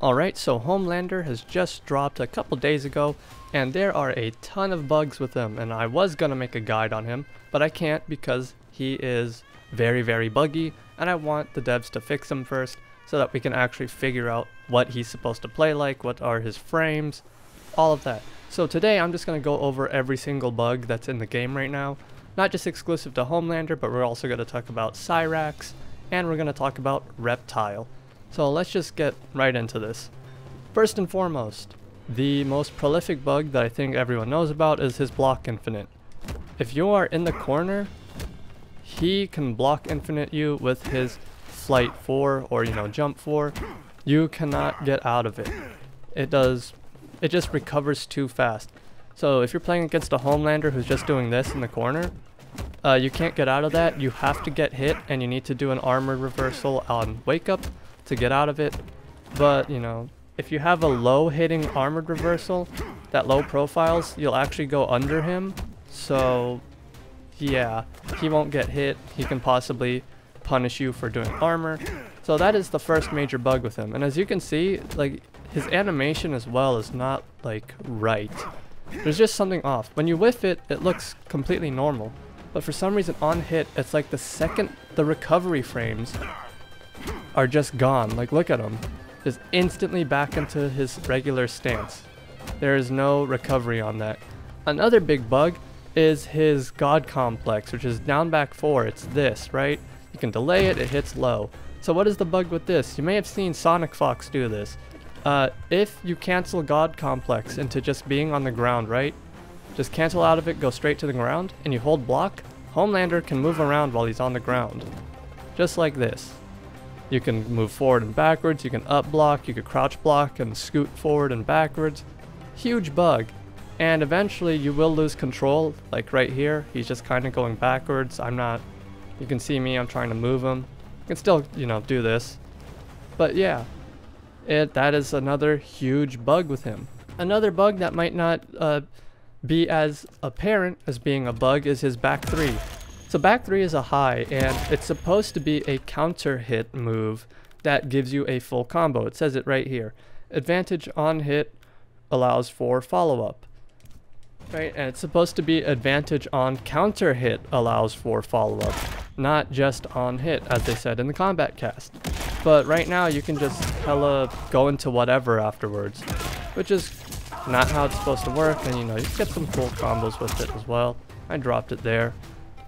Alright, so Homelander has just dropped a couple days ago, and there are a ton of bugs with him, and I was gonna make a guide on him, but I can't because he is very buggy, and I want the devs to fix him first, so that we can actually figure out what he's supposed to play like, what are his frames, all of that. So today I'm just gonna go over every single bug that's in the game right now, not just exclusive to Homelander, but we're also gonna talk about Cyrax, and we're gonna talk about Reptile. So let's just get right into this. First and foremost, the most prolific bug that I think everyone knows about is his block infinite. If you are in the corner, he can block infinite you with his flight 4 or jump 4. You cannot get out of it. It just recovers too fast. So if you're playing against a Homelander who's just doing this in the corner, you can't get out of that. You have to get hit and you need to do an armor reversal on wake up to get out of it. But if you have a low hitting armored reversal that low profiles, you'll actually go under him, so yeah, he won't get hit. He can possibly punish you for doing armor. So that is the first major bug with him, and as you can see, like, his animation as well is not like right. There's just something off. When you whiff it, it looks completely normal, but for some reason on hit, it's like the second the recovery frames are just gone. Like, look at him, just instantly back into his regular stance. There is no recovery on that. Another big bug is his God complex, which is down back 4. It's this, right? You can delay it, it hits low. So what is the bug with this? You may have seen Sonic Fox do this. If you cancel God complex into just being on the ground, right? Just cancel out of it, go straight to the ground, and you hold block, Homelander can move around while he's on the ground. Just like this. You can move forward and backwards, you can up block, you can crouch block and scoot forward and backwards. Huge bug. And eventually you will lose control, like right here. He's just kind of going backwards. You can see me, I'm trying to move him. You can still, do this. But yeah, that is another huge bug with him. Another bug that might not be as apparent as being a bug is his back 3. So back 3 is a high, and it's supposed to be a counter hit move that gives you a full combo. It says it right here. Advantage on hit allows for follow-up. Right, and it's supposed to be advantage on counter hit allows for follow-up, not just on hit, as they said in the Kombat cast. But right now you can just hella go into whatever afterwards, which is not how it's supposed to work, and you get some cool combos with it as well. I dropped it there.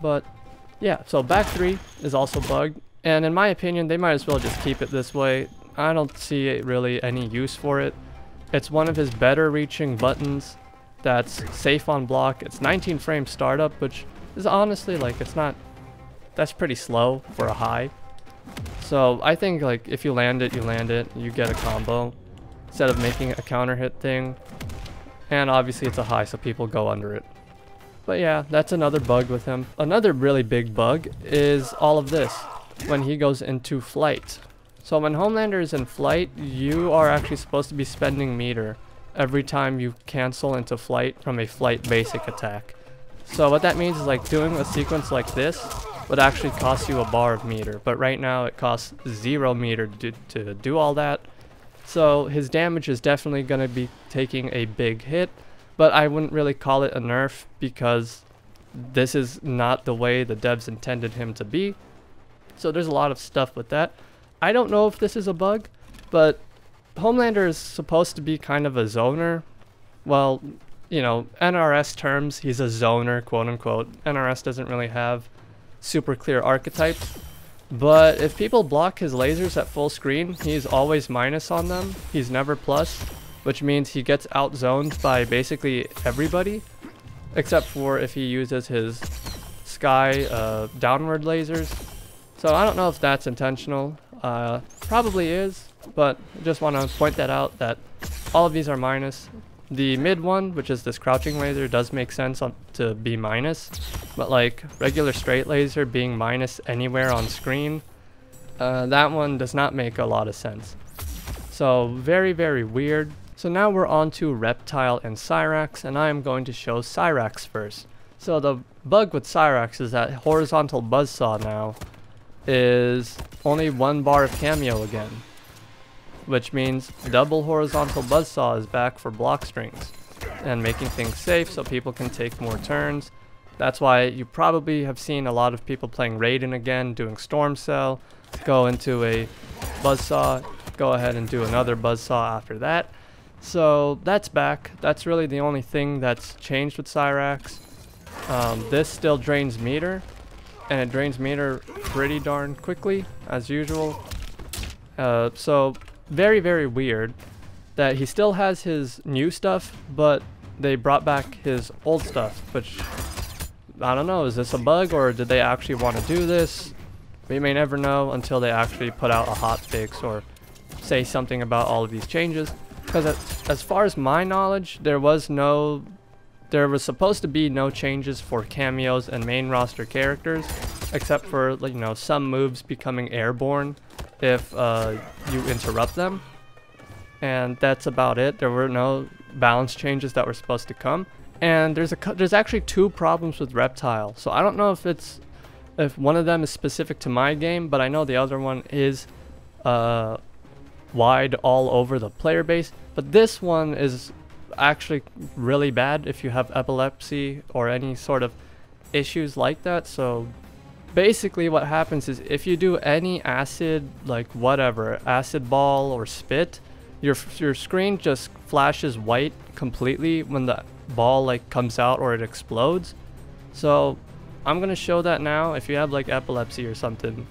But yeah, so back 3 is also bugged, and in my opinion they might as well just keep it this way. I don't see really any use for it. It's one of his better reaching buttons that's safe on block. It's 19 frame startup, which is honestly, like, that's pretty slow for a high. So I think, like, if you land it, you get a combo instead of making a counter hit thing. And obviously it's a high, so people go under it. But yeah, that's another bug with him. Another really big bug is all of this, when he goes into flight. So when Homelander is in flight, you are actually supposed to be spending meter every time you cancel into flight from a flight basic attack. So what that means is, like, doing a sequence like this would actually cost you a bar of meter, but right now it costs 0 meter to do all that. So his damage is definitely going to be taking a big hit, but I wouldn't really call it a nerf because this is not the way the devs intended him to be. So there's a lot of stuff with that. I don't know if this is a bug, but Homelander is supposed to be kind of a zoner. Well, NRS terms, he's a zoner, quote unquote. NRS doesn't really have super clear archetypes. But if people block his lasers at full screen, he's always minus on them. He's never plus, which means he gets outzoned by basically everybody, except for if he uses his sky downward lasers. So I don't know if that's intentional. Probably is, but I just want to point that out, that all of these are minus. The mid one, which is this crouching laser, does make sense to be minus, but like regular straight laser being minus anywhere on screen, that one does not make a lot of sense. So very weird. So now we're on to Reptile and Cyrax, and I am going to show Cyrax first. So the bug with Cyrax is that horizontal buzzsaw now is only 1 bar of cameo again. which means double horizontal buzzsaw is back for block strings and making things safe so people can take more turns. That's why you probably have seen a lot of people playing Raiden again, doing Storm Cell, go into a buzzsaw, go ahead and do another buzzsaw after that. So that's back. That's really the only thing that's changed with Cyrax. This still drains meter, and it drains meter pretty darn quickly, as usual. So very, very weird that he still has his new stuff, but they brought back his old stuff, which, I don't know, is this a bug or did they actually want to do this? We may never know until they actually put out a hotfix or say something about all of these changes. Because as far as my knowledge, there was supposed to be no changes for cameos and main roster characters, except for, like, you know, some moves becoming airborne if you interrupt them. And that's about it. There were no balance changes that were supposed to come. And there's actually two problems with Reptile. So I don't know if one of them is specific to my game, but I know the other one is wide all over the player base. But this one is actually really bad if you have epilepsy or any sort of issues like that. So basically what happens is if you do any acid, like whatever, acid ball or spit, your screen just flashes white completely when the ball like comes out or it explodes. So I'm gonna show that now. If you have like epilepsy or something,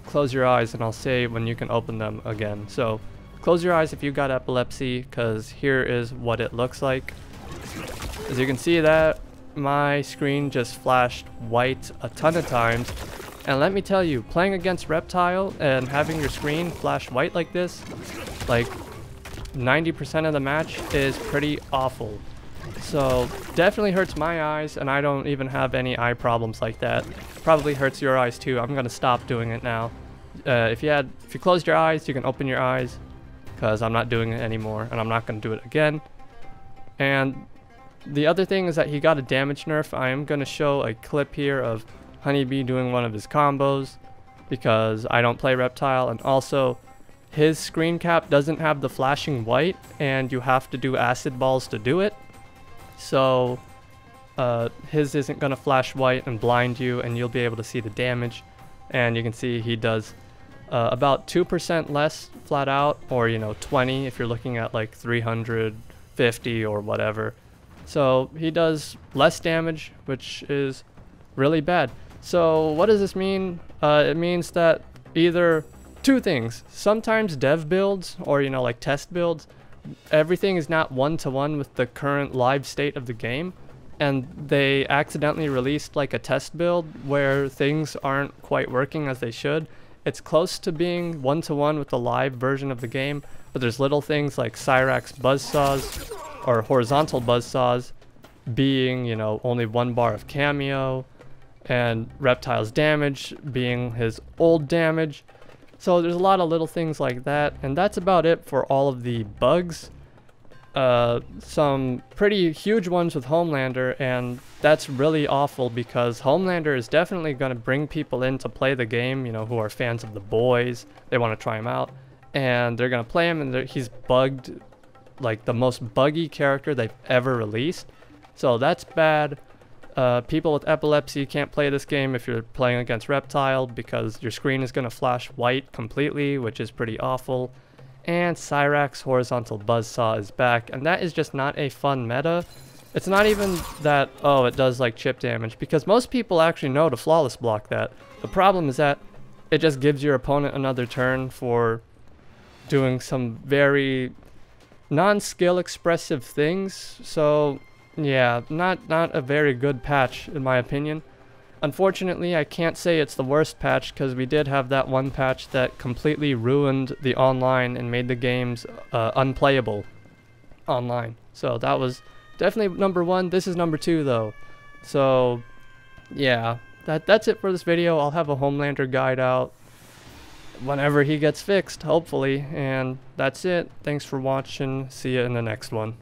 close your eyes and I'll say when you can open them again. So close your eyes if you got epilepsy, because here is what it looks like. As you can see, that my screen just flashed white a ton of times. And let me tell you, playing against Reptile and having your screen flash white like this, like 90% of the match, is pretty awful. So definitely hurts my eyes, and I don't even have any eye problems like that. Probably hurts your eyes too. I'm gonna stop doing it now. If you closed your eyes, you can open your eyes, because I'm not doing it anymore, and I'm not gonna do it again. And the other thing is that he got a damage nerf. I am gonna show a clip here of Honeybee doing one of his combos, because I don't play Reptile, and also his screen cap doesn't have the flashing white, and you have to do acid balls to do it. So his isn't gonna flash white and blind you, and you'll be able to see the damage. And you can see he does about 2% less flat out, or, you know, 20 if you're looking at like 350 or whatever. So he does less damage, which is really bad. So what does this mean? It means that either two things. Sometimes dev builds, or, you know, like test builds, everything is not one-to-one with the current live state of the game, and they accidentally released like a test build where things aren't quite working as they should. It's close to being one-to-one with the live version of the game, but there's little things like Cyrax buzzsaws or horizontal buzzsaws being, you know, only 1 bar of cameo, and Reptile's damage being his old damage. So there's a lot of little things like that, and that's about it for all of the bugs. Some pretty huge ones with Homelander, and that's really awful because Homelander is definitely going to bring people in to play the game, you know, who are fans of the boys. They want to try him out, and they're going to play him, and he's bugged, like the most buggy character they've ever released. So that's bad. People with epilepsy can't play this game if you're playing against Reptile, because your screen is going to flash white completely, which is pretty awful. And Cyrax horizontal buzzsaw is back, and that is just not a fun meta. It's not even that, oh, it does like chip damage, because most people actually know to flawless block that. The problem is that it just gives your opponent another turn for doing some very non-skill expressive things. So yeah, not a very good patch in my opinion. Unfortunately, I can't say it's the worst patch, because we did have that one patch that completely ruined the online and made the games unplayable online. So that was definitely number 1. This is number 2 though. So yeah, that's it for this video. I'll have a Homelander guide out whenever he gets fixed, hopefully. And that's it. Thanks for watching. See you in the next one.